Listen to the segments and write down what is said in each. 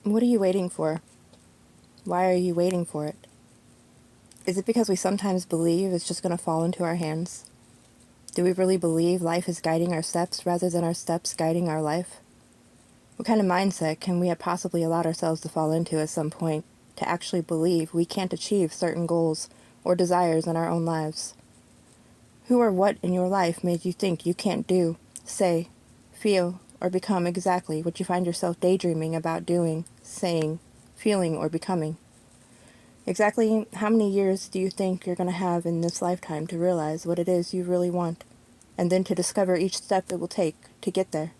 What are you waiting for? Why are you waiting for it? Is it because we sometimes believe it's just going to fall into our hands? Do we really believe life is guiding our steps rather than our steps guiding our life? What kind of mindset can we have possibly allowed ourselves to fall into at some point to actually believe we can't achieve certain goals or desires in our own lives? Who or what in your life made you think you can't do, say, feel, or become exactly what you find yourself daydreaming about doing, saying, feeling, or becoming? Exactly how many years do you think you're going to have in this lifetime to realize what it is you really want, and then to discover each step it will take to get there?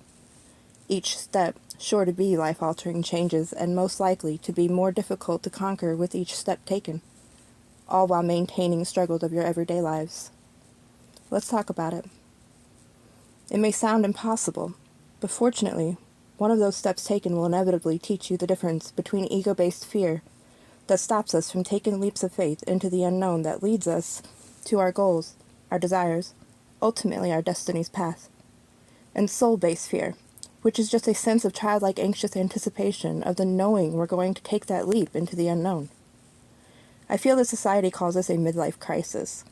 Each step sure to be life-altering changes and most likely to be more difficult to conquer with each step taken, all while maintaining struggles of your everyday lives. Let's talk about it. It may sound impossible, but fortunately, one of those steps taken will inevitably teach you the difference between ego-based fear that stops us from taking leaps of faith into the unknown that leads us to our goals, our desires, ultimately our destiny's path, and soul-based fear, which is just a sense of childlike anxious anticipation of the knowing we're going to take that leap into the unknown. I feel that society calls this a midlife crisis,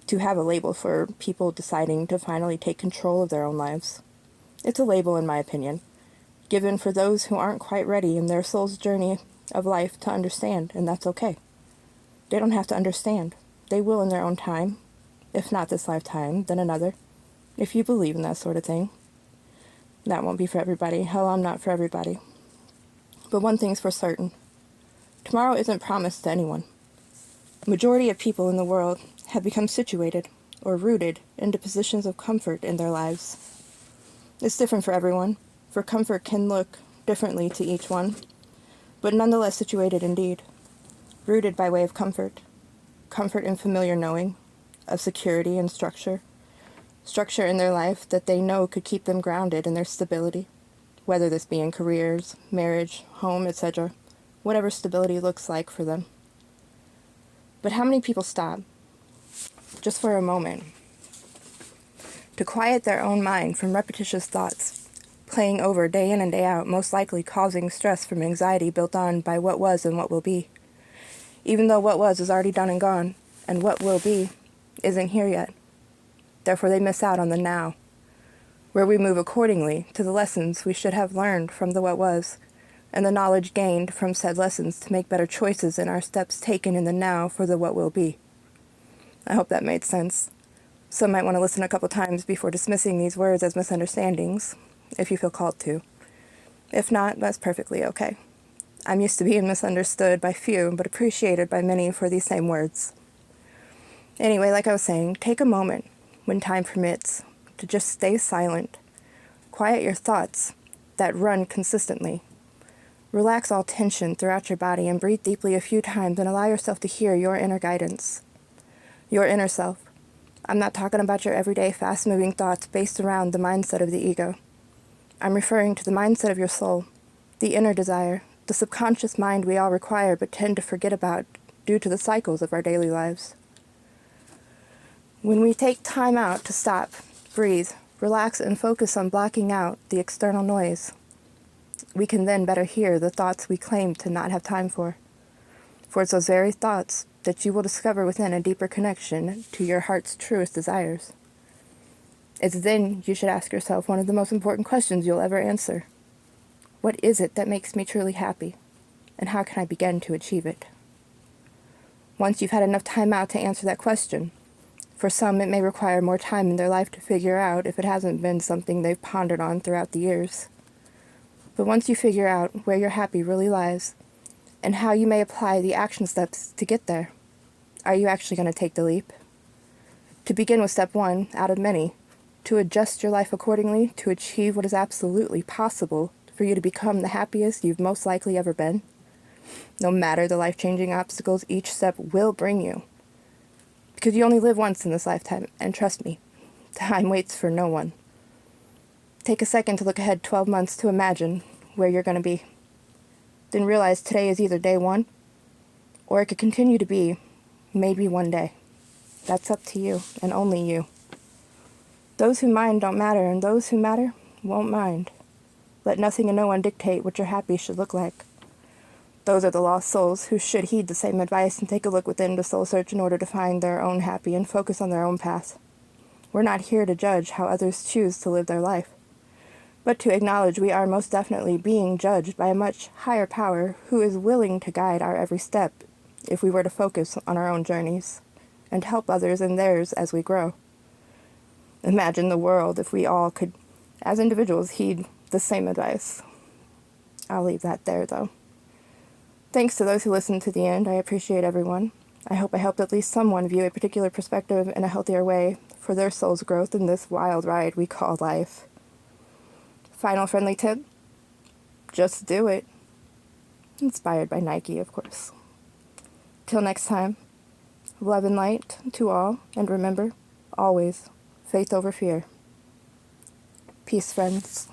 to have a label for people deciding to finally take control of their own lives. It's a label, in my opinion, given for those who aren't quite ready in their soul's journey of life to understand, and that's okay. They don't have to understand. They will in their own time. If not this lifetime, then another. If you believe in that sort of thing. That won't be for everybody. Hell, I'm not for everybody. But one thing's for certain. Tomorrow isn't promised to anyone. The majority of people in the world have become situated or rooted into positions of comfort in their lives. It's different for everyone, for comfort can look differently to each one, but nonetheless situated indeed. Rooted by way of comfort. Comfort in familiar knowing, of security and structure. Structure in their life that they know could keep them grounded in their stability, whether this be in careers, marriage, home, etc., whatever stability looks like for them. But how many people stop, just for a moment, to quiet their own mind from repetitious thoughts, playing over day in and day out, most likely causing stress from anxiety built on by what was and what will be, even though what was is already done and gone, and what will be isn't here yet. Therefore they miss out on the now, where we move accordingly to the lessons we should have learned from the what was, and the knowledge gained from said lessons to make better choices in our steps taken in the now for the what will be. I hope that made sense. Some might want to listen a couple times before dismissing these words as misunderstandings, if you feel called to. If not, that's perfectly okay. I'm used to being misunderstood by few, but appreciated by many for these same words. Anyway, like I was saying, take a moment, when time permits, to just stay silent. Quiet your thoughts that run consistently. Relax all tension throughout your body and breathe deeply a few times and allow yourself to hear your inner guidance. Your inner self. I'm not talking about your everyday fast-moving thoughts based around the mindset of the ego. I'm referring to the mindset of your soul, the inner desire, the subconscious mind we all require but tend to forget about due to the cycles of our daily lives. When we take time out to stop, breathe, relax, and focus on blocking out the external noise, we can then better hear the thoughts we claim to not have time for. For it's those very thoughts that you will discover within a deeper connection to your heart's truest desires. It's then you should ask yourself one of the most important questions you'll ever answer. What is it that makes me truly happy? And how can I begin to achieve it? Once you've had enough time out to answer that question, for some it may require more time in their life to figure out if it hasn't been something they've pondered on throughout the years. But once you figure out where your happy really lies, and how you may apply the action steps to get there, are you actually going to take the leap? To begin with step one, out of many, to adjust your life accordingly to achieve what is absolutely possible for you to become the happiest you've most likely ever been, no matter the life-changing obstacles each step will bring you. Because you only live once in this lifetime, and trust me, time waits for no one. Take a second to look ahead 12 months to imagine where you're going to be. Then realize today is either day one, or it could continue to be maybe one day. That's up to you, and only you. Those who mind don't matter, and those who matter won't mind. Let nothing and no one dictate what your happy should look like. Those are the lost souls who should heed the same advice and take a look within to soul search in order to find their own happy and focus on their own path. We're not here to judge how others choose to live their life, but to acknowledge we are most definitely being judged by a much higher power who is willing to guide our every step if we were to focus on our own journeys and help others in theirs as we grow. Imagine the world if we all could, as individuals, heed the same advice. I'll leave that there, though. Thanks to those who listened to the end. I appreciate everyone. I hope I helped at least someone view a particular perspective in a healthier way for their soul's growth in this wild ride we call life. Final friendly tip: just do it. Inspired by Nike, of course. Till next time, love and light to all, and remember, always, faith over fear. Peace, friends.